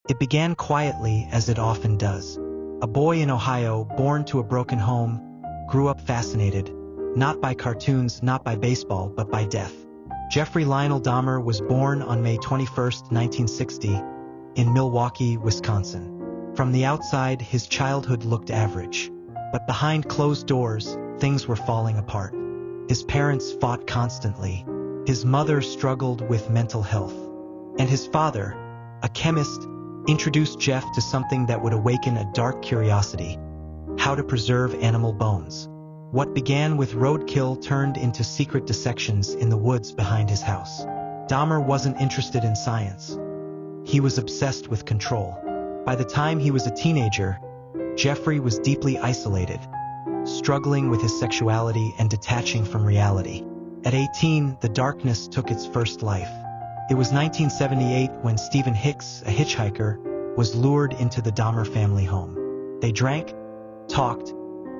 It began quietly, as it often does. A boy in Ohio, born to a broken home, grew up fascinated, not by cartoons, not by baseball, but by death. Jeffrey Lionel Dahmer was born on May 21, 1960, in Milwaukee, Wisconsin. From the outside, his childhood looked average. But behind closed doors, things were falling apart. His parents fought constantly. His mother struggled with mental health. And his father, a chemist, introduced Jeff to something that would awaken a dark curiosity: how to preserve animal bones. What began with roadkill turned into secret dissections in the woods behind his house. Dahmer wasn't interested in science. He was obsessed with control. By the time he was a teenager, Jeffrey was deeply isolated, struggling with his sexuality and detaching from reality. At 18, the darkness took its first life. It was 1978 when Stephen Hicks, a hitchhiker, was lured into the Dahmer family home. They drank, talked,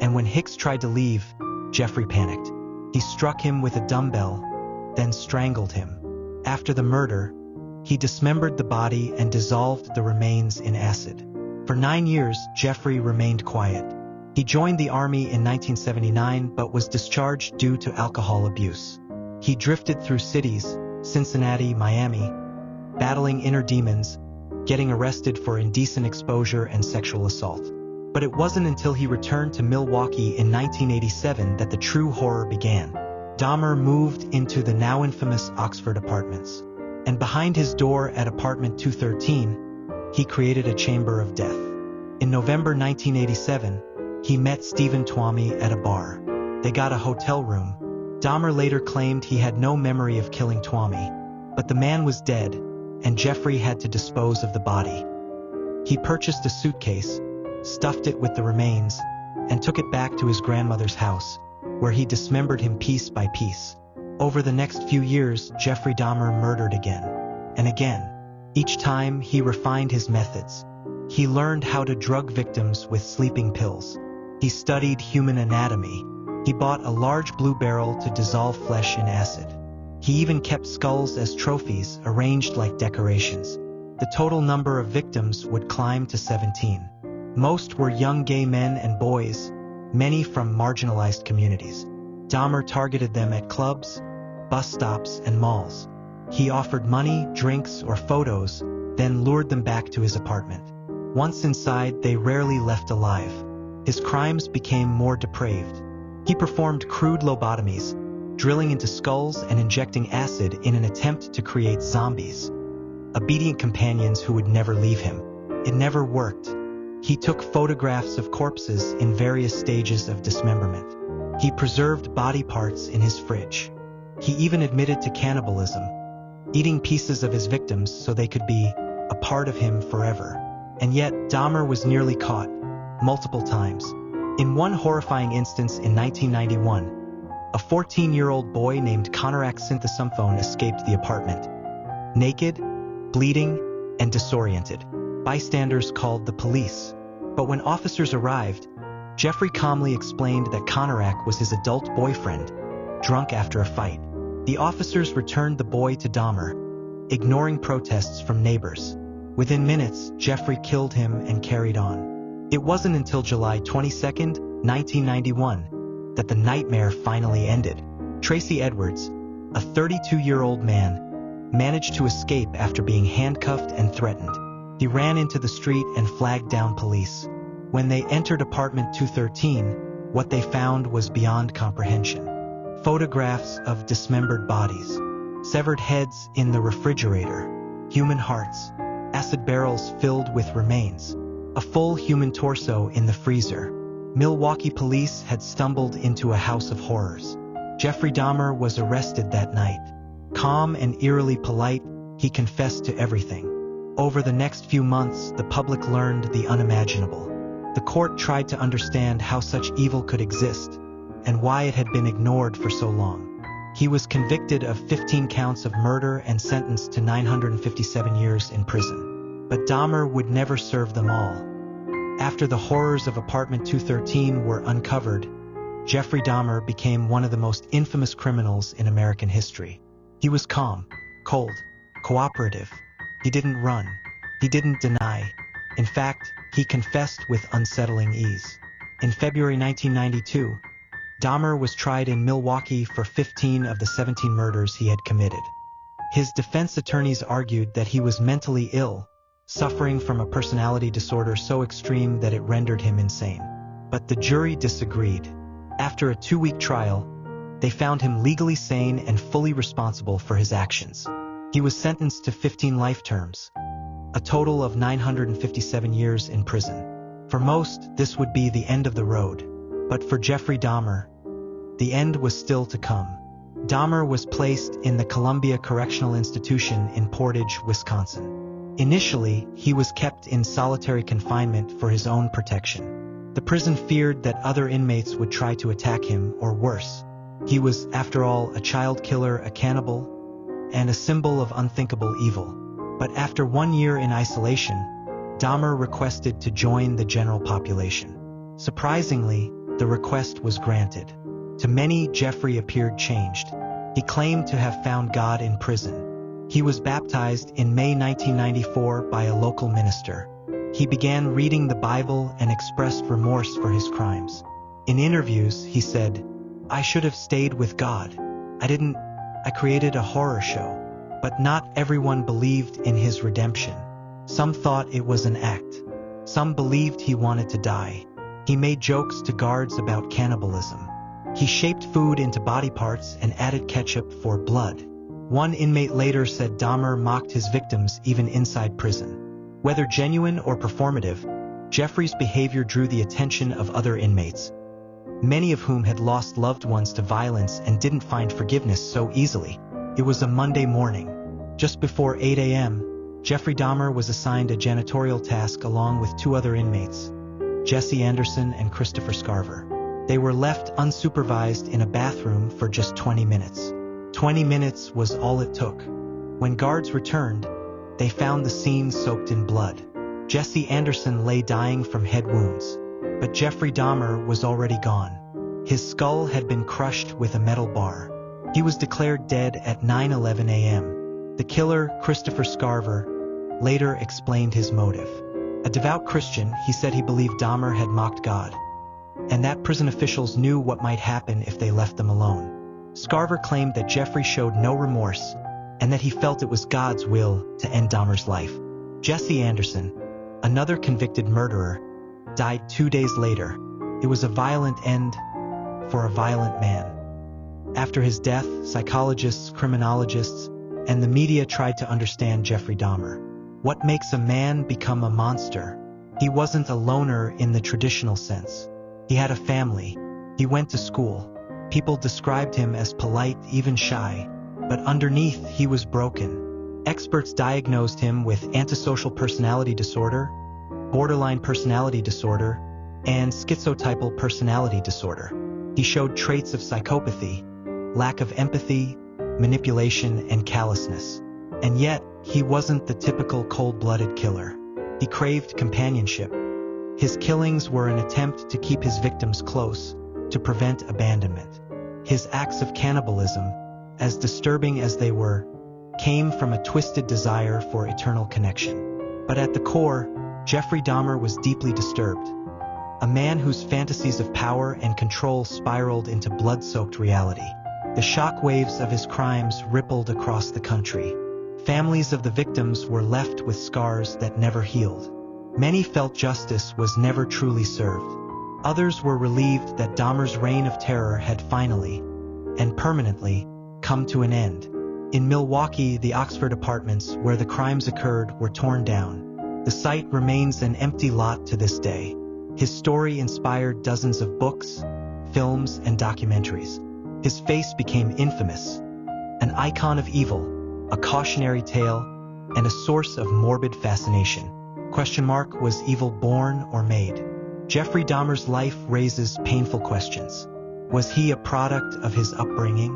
and when Hicks tried to leave, Jeffrey panicked. He struck him with a dumbbell, then strangled him. After the murder, he dismembered the body and dissolved the remains in acid. For 9 years, Jeffrey remained quiet. He joined the army in 1979 but was discharged due to alcohol abuse. He drifted through cities, Cincinnati, Miami, battling inner demons, getting arrested for indecent exposure and sexual assault. But it wasn't until he returned to Milwaukee in 1987 that the true horror began. Dahmer moved into the now infamous Oxford Apartments. And behind his door at apartment 213, he created a chamber of death. In November 1987, he met Stephen Twomey at a bar. They got a hotel room. Dahmer later claimed he had no memory of killing Twomey, but the man was dead, and Jeffrey had to dispose of the body. He purchased a suitcase, stuffed it with the remains, and took it back to his grandmother's house, where he dismembered him piece by piece. Over the next few years, Jeffrey Dahmer murdered again and again. Each time, he refined his methods. He learned how to drug victims with sleeping pills. He studied human anatomy. He bought a large blue barrel to dissolve flesh in acid. He even kept skulls as trophies, arranged like decorations. The total number of victims would climb to 17. Most were young gay men and boys, many from marginalized communities. Dahmer targeted them at clubs, bus stops, and malls. He offered money, drinks, or photos, then lured them back to his apartment. Once inside, they rarely left alive. His crimes became more depraved. He performed crude lobotomies, drilling into skulls and injecting acid in an attempt to create zombies, obedient companions who would never leave him. It never worked. He took photographs of corpses in various stages of dismemberment. He preserved body parts in his fridge. He even admitted to cannibalism, eating pieces of his victims so they could be a part of him forever. And yet, Dahmer was nearly caught, multiple times. In one horrifying instance in 1991, a 14-year-old boy named Conrad Synthesumphone escaped the apartment. Naked, bleeding, and disoriented. Bystanders called the police. But when officers arrived, Jeffrey calmly explained that Conrad was his adult boyfriend, drunk after a fight. The officers returned the boy to Dahmer, ignoring protests from neighbors. Within minutes, Jeffrey killed him and carried on. It wasn't until July 22, 1991, that the nightmare finally ended. Tracy Edwards, a 32-year-old man, managed to escape after being handcuffed and threatened. He ran into the street and flagged down police. When they entered apartment 213, what they found was beyond comprehension. Photographs of dismembered bodies, severed heads in the refrigerator, human hearts, acid barrels filled with remains, a full human torso in the freezer. Milwaukee police had stumbled into a house of horrors. Jeffrey Dahmer was arrested that night. Calm and eerily polite, he confessed to everything. Over the next few months, the public learned the unimaginable. The court tried to understand how such evil could exist and why it had been ignored for so long. He was convicted of 15 counts of murder and sentenced to 957 years in prison. But Dahmer would never serve them all. After the horrors of apartment 213 were uncovered, Jeffrey Dahmer became one of the most infamous criminals in American history. He was calm, cold, cooperative. He didn't run. He didn't deny. In fact, he confessed with unsettling ease. In February 1992, Dahmer was tried in Milwaukee for 15 of the 17 murders he had committed. His defense attorneys argued that he was mentally ill, suffering from a personality disorder so extreme that it rendered him insane. But the jury disagreed. After a 2-week trial, they found him legally sane and fully responsible for his actions. He was sentenced to 15 life terms, a total of 957 years in prison. For most, this would be the end of the road. But for Jeffrey Dahmer, the end was still to come. Dahmer was placed in the Columbia Correctional Institution in Portage, Wisconsin. Initially, he was kept in solitary confinement for his own protection. The prison feared that other inmates would try to attack him, or worse. He was, after all, a child killer, a cannibal, and a symbol of unthinkable evil. But after 1 year in isolation, Dahmer requested to join the general population. Surprisingly, the request was granted. To many, Jeffrey appeared changed. He claimed to have found God in prison. He was baptized in May 1994 by a local minister. He began reading the Bible and expressed remorse for his crimes. In interviews, he said, "I should have stayed with God. I created a horror show." But not everyone believed in his redemption. Some thought it was an act. Some believed he wanted to die. He made jokes to guards about cannibalism. He shaped food into body parts and added ketchup for blood. One inmate later said Dahmer mocked his victims even inside prison. Whether genuine or performative, Jeffrey's behavior drew the attention of other inmates, many of whom had lost loved ones to violence and didn't find forgiveness so easily. It was a Monday morning. Just before 8 a.m., Jeffrey Dahmer was assigned a janitorial task along with 2 other inmates, Jesse Anderson and Christopher Scarver. They were left unsupervised in a bathroom for just 20 minutes. 20 minutes was all it took. When guards returned, they found the scene soaked in blood. Jesse Anderson lay dying from head wounds, but Jeffrey Dahmer was already gone. His skull had been crushed with a metal bar. He was declared dead at 9:11 a.m. The killer, Christopher Scarver, later explained his motive. A devout Christian, he said he believed Dahmer had mocked God, and that prison officials knew what might happen if they left them alone. Scarver claimed that Jeffrey showed no remorse and that he felt it was God's will to end Dahmer's life. Jesse Anderson, another convicted murderer, died 2 days later. It was a violent end for a violent man. After his death, psychologists, criminologists, and the media tried to understand Jeffrey Dahmer. What makes a man become a monster? He wasn't a loner in the traditional sense. He had a family. He went to school. People described him as polite, even shy. But underneath, he was broken. Experts diagnosed him with antisocial personality disorder, borderline personality disorder, and schizotypal personality disorder. He showed traits of psychopathy, lack of empathy, manipulation, and callousness. And yet, he wasn't the typical cold-blooded killer. He craved companionship. His killings were an attempt to keep his victims close, to prevent abandonment. His acts of cannibalism, as disturbing as they were, came from a twisted desire for eternal connection. But at the core, Jeffrey Dahmer was deeply disturbed. A man whose fantasies of power and control spiraled into blood-soaked reality. The shockwaves of his crimes rippled across the country. Families of the victims were left with scars that never healed. Many felt justice was never truly served. Others were relieved that Dahmer's reign of terror had finally, and permanently, come to an end. In Milwaukee, the Oxford apartments where the crimes occurred were torn down. The site remains an empty lot to this day. His story inspired dozens of books, films, and documentaries. His face became infamous, an icon of evil, a cautionary tale, and a source of morbid fascination. Was evil born or made? Jeffrey Dahmer's life raises painful questions. Was he a product of his upbringing,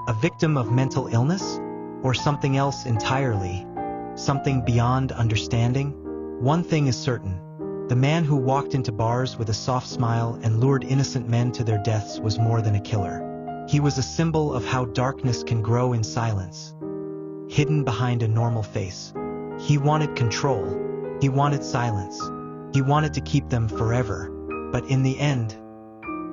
a victim of mental illness, or something else entirely, something beyond understanding? One thing is certain. The man who walked into bars with a soft smile and lured innocent men to their deaths was more than a killer. He was a symbol of how darkness can grow in silence, hidden behind a normal face. He wanted control, He wanted silence. He wanted to keep them forever. But in the end,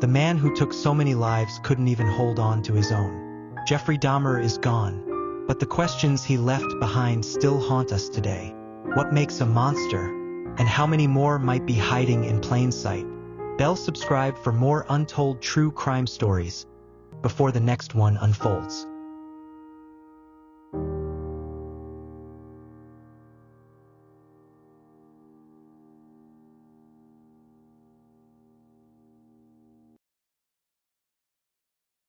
the man who took so many lives couldn't even hold on to his own. Jeffrey Dahmer is gone, but the questions he left behind still haunt us today. What makes a monster? And how many more might be hiding in plain sight? Subscribe for more untold true crime stories before the next one unfolds.